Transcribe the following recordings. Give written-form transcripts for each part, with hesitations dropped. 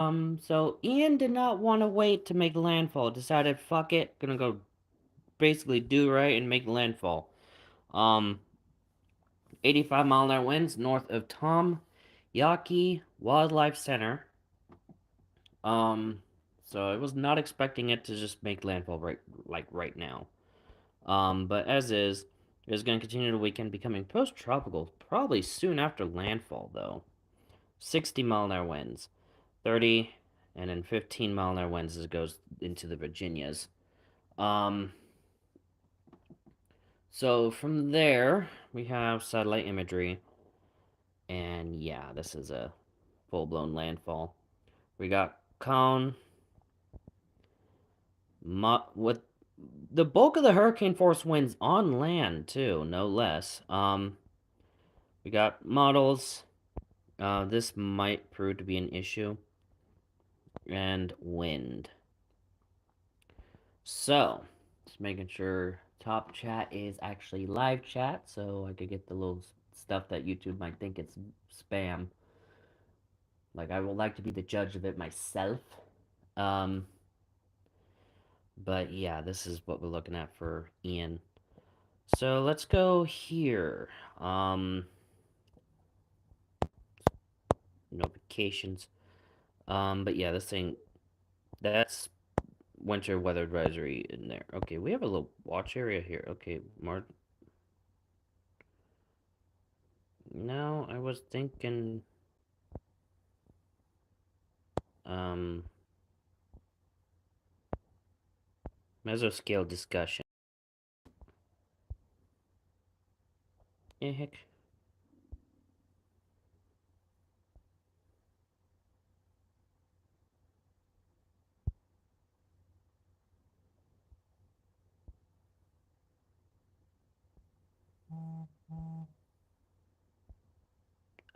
So Ian did not want to wait to make landfall. Decided, fuck it, gonna go basically do right and make landfall. Um, 85-mile-an-hour winds north of Tom Yaki Wildlife Center. Um, so I was not expecting it to just make landfall right now. But as is, it is going to continue the weekend, becoming post-tropical probably soon after landfall, though. 60-mile-an-hour winds, 30, and then 15-mile-an-hour winds as it goes into the Virginias. Um, so from there, we have satellite imagery, and yeah, this is a full-blown landfall. We got cone, with the bulk of the hurricane force winds on land too, no less. We got models. This might prove to be an issue. And wind. So, just making sure top chat is actually live chat, so I could get the little stuff that YouTube might think it's spam. Like, I would like to be the judge of it myself. Um, but yeah, this is what we're looking at for Ian. So let's go here. Notifications. But yeah, this thing, that's winter weather advisory in there. Okay, we have a little watch area here. Okay, Mark. No, I was thinking, um, mesoscale discussion. Eh, heck.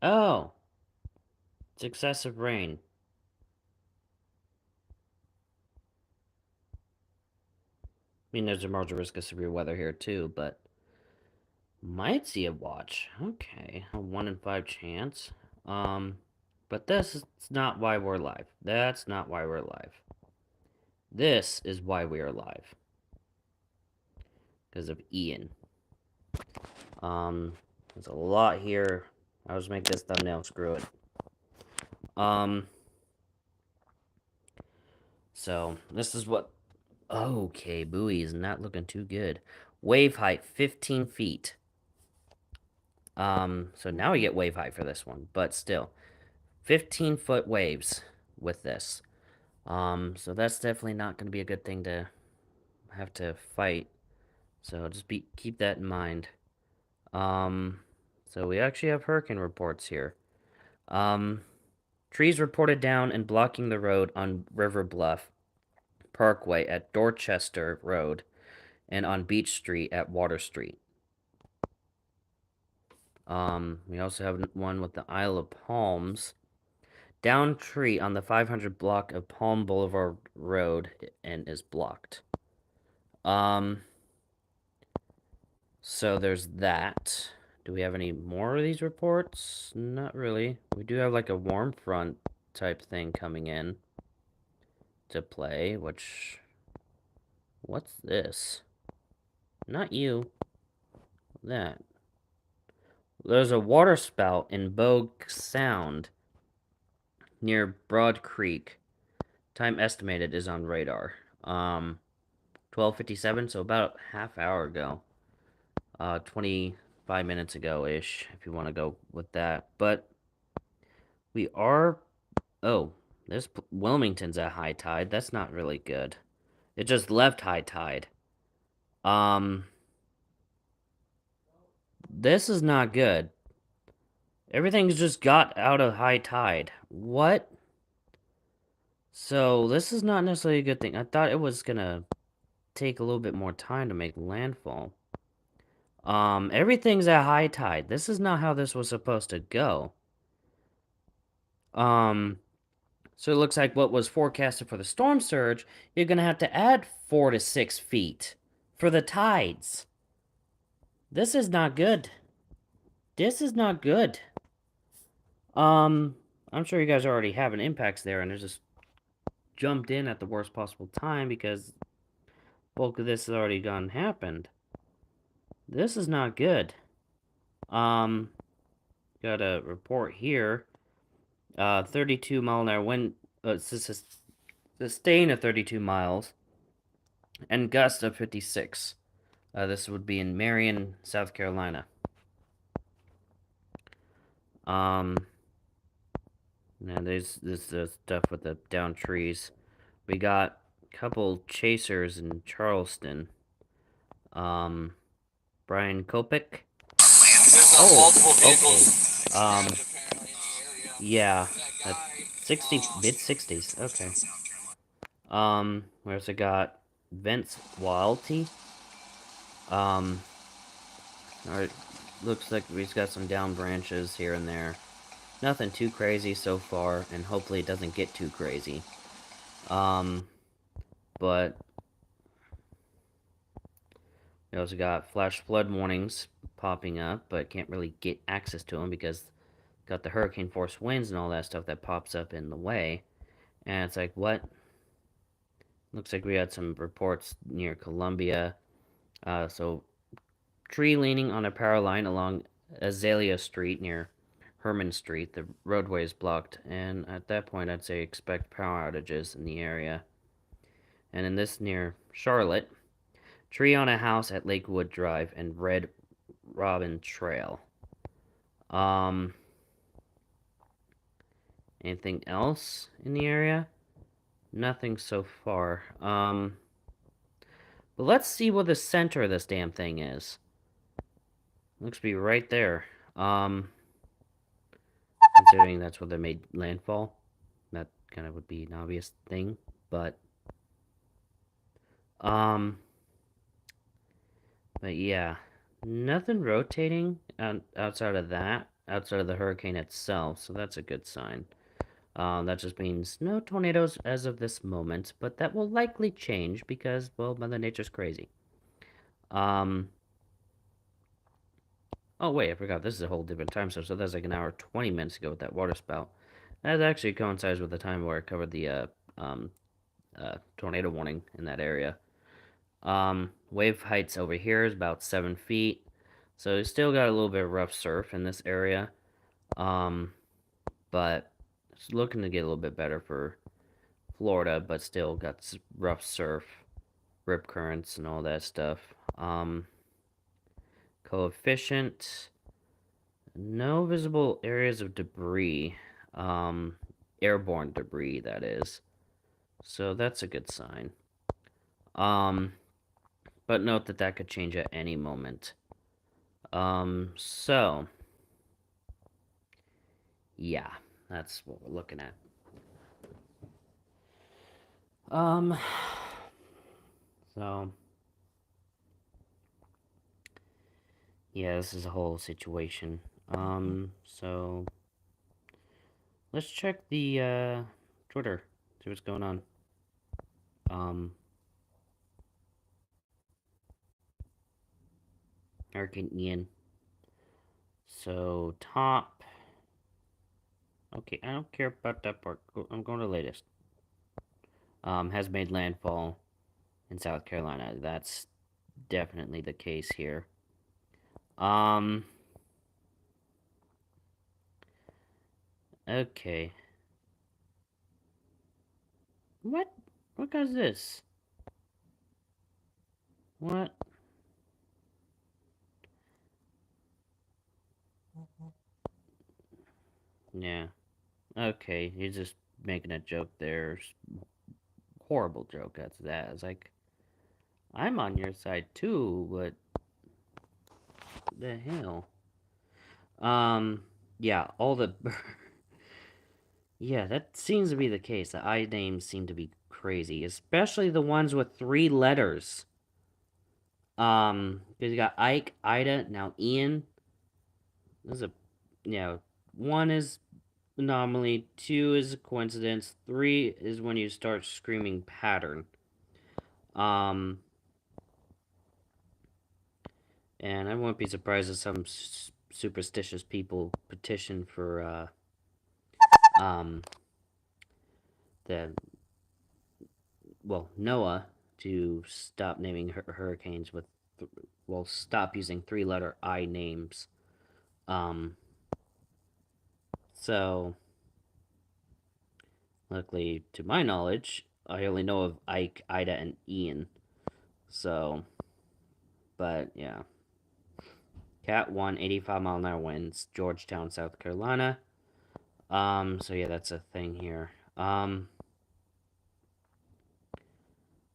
Oh, it's excessive rain. I mean, there's a marginal risk of severe weather here too, but might see a watch. Okay, a 1 in 5 chance. But this is not why we're live. That's not why we're live. This is why we are live. Because of Ian. There's a lot here. I'll just make this thumbnail, screw it. So, this is what... Okay, buoy is not looking too good. Wave height, 15 feet. So now we get wave height for this one, but still. 15-foot waves with this. So that's definitely not going to be a good thing to have to fight. So just keep that in mind. So we actually have hurricane reports here. Trees reported down and blocking the road on River Bluff Parkway at Dorchester Road and on Beach Street at Water Street. We also have one with the Isle of Palms. Down tree on the 500 block of Palm Boulevard Road and is blocked. So there's that. Do we have any more of these reports? Not really. We do have like a warm front type thing coming in to play, which... What's this? Not you. That. There's a water spout in Bogue Sound near Broad Creek. Time estimated is on radar. 12:57, so about a half hour ago. 25 minutes ago-ish, if you want to go with that. But we are... Oh, there's Wilmington's at high tide. That's not really good. It just left high tide. This is not good. Everything's just got out of high tide. What? So, this is not necessarily a good thing. I thought it was gonna take a little bit more time to make landfall. Everything's at high tide. This is not how this was supposed to go. So it looks like what was forecasted for the storm surge, you're gonna have to add 4 to 6 feet for the tides. This is not good. This is not good. I'm sure you guys are already having impacts there, and there's just jumped in at the worst possible time because bulk of this has already gone happened. This is not good. Um, got a report here. 32 mile an hour wind. Sustain of 32 miles and gust of 56. This would be in Marion, South Carolina. Now there's this stuff with the down trees. We got a couple chasers in Charleston. Brian Kopik. There's multiple vehicles. Okay. Yeah, at 60 mid 60s. Okay. We also got Vince Walty. Um, alright, looks like we've got some down branches here and there. Nothing too crazy so far, and hopefully it doesn't get too crazy. But we also got flash flood warnings popping up, but can't really get access to them because got the hurricane force winds and all that stuff that pops up in the way. And it's like, what? Looks like we had some reports near Columbia. So tree leaning on a power line along Azalea Street near Herman Street. The roadway is blocked, and at that point, I'd say expect power outages in the area. And in this near Charlotte, tree on a house at Lakewood Drive and Red Robin Trail. Um, anything else in the area? Nothing so far. But let's see what the center of this damn thing is. Looks to be right there. Considering that's where they made landfall. That kind of would be an obvious thing, but um but yeah, nothing rotating outside of that, outside of the hurricane itself, so that's a good sign. That just means no tornadoes as of this moment, but that will likely change because, well, Mother Nature's crazy. Um, oh wait, I forgot, this is a whole different time zone, so that's like an hour 20 minutes ago with that water spout. That actually coincides with the time where I covered the um, tornado warning in that area. Wave heights over here is about 7 feet. So you still got a little bit of rough surf in this area. Um, but it's looking to get a little bit better for Florida, but still got rough surf, rip currents, and all that stuff. Coefficient, no visible areas of debris. Airborne debris, that is. So that's a good sign. But note that that could change at any moment. So yeah, that's what we're looking at. Um, so yeah, this is a whole situation. So let's check the Twitter, see what's going on. Um, Hurricane Ian. So top. Okay, I don't care about that part. I'm going to the latest. Has made landfall in South Carolina. That's definitely the case here. Okay. What? What is this? What? Yeah. Okay, he's just making a joke there. Horrible joke that's that. It's like, I'm on your side too, but the hell? Yeah, all the yeah, that seems to be the case. The I names seem to be crazy, especially the ones with 3 letters. Because you got Ike, Ida, now Ian. This is a, yeah, one is anomaly, 2 is a coincidence, 3 is when you start screaming pattern. Um, and I won't be surprised if some superstitious people petition for the NOAA to stop naming hurricanes with, stop using three-letter I names. So, luckily, to my knowledge, I only know of Ike, Ida, and Ian. So, but yeah. Cat 1, 85-mile-an-hour winds, Georgetown, South Carolina. So yeah, that's a thing here.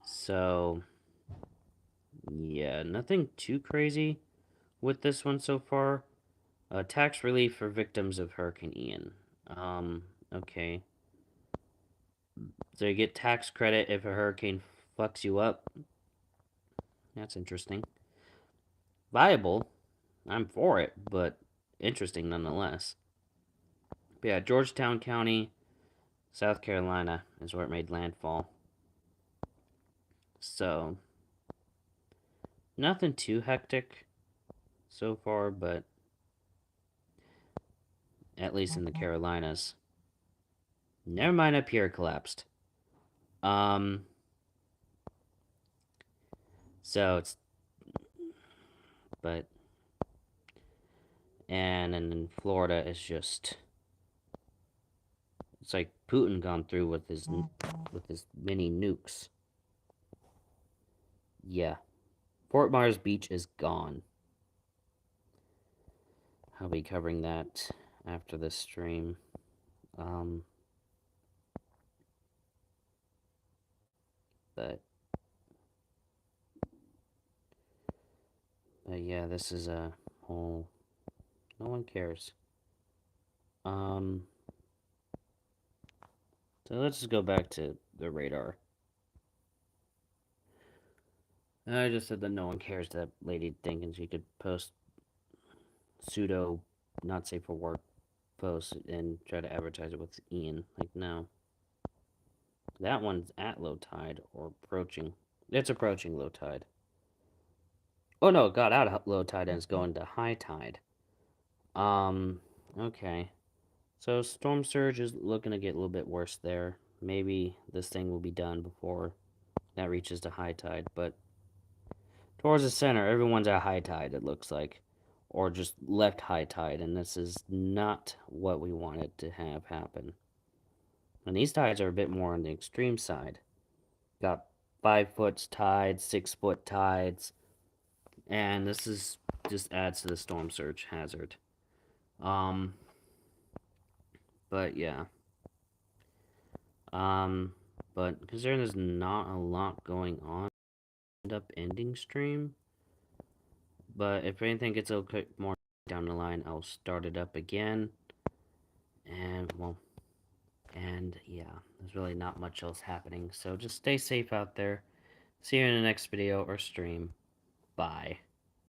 So, yeah, nothing too crazy with this one so far. Tax relief for victims of Hurricane Ian. Okay. So you get tax credit if a hurricane fucks you up. That's interesting. Viable. I'm for it, but interesting nonetheless. But yeah, Georgetown County, South Carolina is where it made landfall. So, nothing too hectic so far, but at least in the Carolinas. Never mind, up here collapsed. So it's, but, and in Florida, it's just, it's like Putin gone through with his mini nukes. Yeah, Fort Myers Beach is gone. I'll be covering that after this stream. But yeah, this is a whole. No one cares. So let's just go back to the radar. I just said that no one cares. That lady thinking she could post pseudo not safe for work posts and try to advertise it with Ian. Like, no. That one's at low tide or approaching. It's approaching low tide. Oh no, it got out of low tide and it's going to high tide. Okay. So storm surge is looking to get a little bit worse there. Maybe this thing will be done before that reaches to high tide, but towards the center, everyone's at high tide, it looks like. Or just left high tide, and this is not what we wanted to have happen. And these tides are a bit more on the extreme side. Got 5-foot tides, 6-foot tides, and this is just adds to the storm surge hazard. But yeah. But considering there's not a lot going on, end up ending stream. But if anything gets a little bit more down the line, I'll start it up again. And well, and yeah, there's really not much else happening. So just stay safe out there. See you in the next video or stream. Bye.